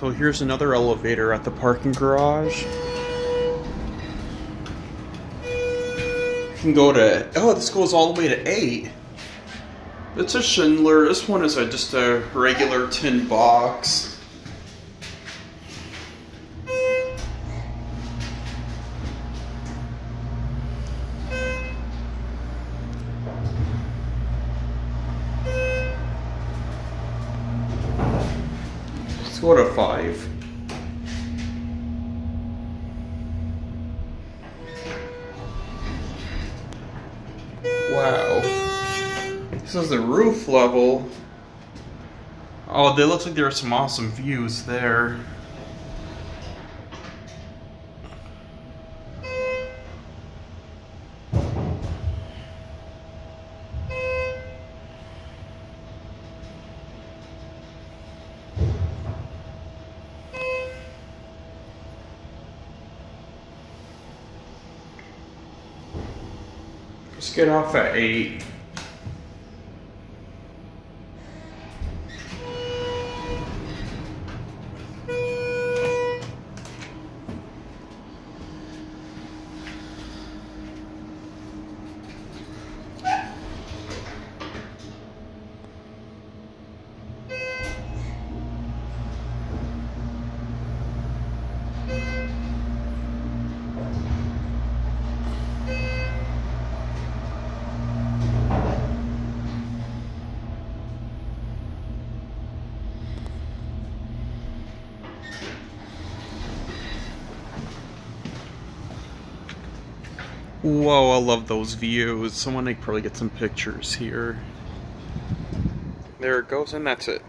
So here's another elevator at the parking garage. You can go to, oh, this goes all the way to 8. It's a Schindler. This one is just a regular tin box. Let's go to 5. Wow. This is the roof level. Oh, they look like there are some awesome views there. Let's get off at 8. Whoa, I love those views. Someone could probably get some pictures here. There it goes, and that's it.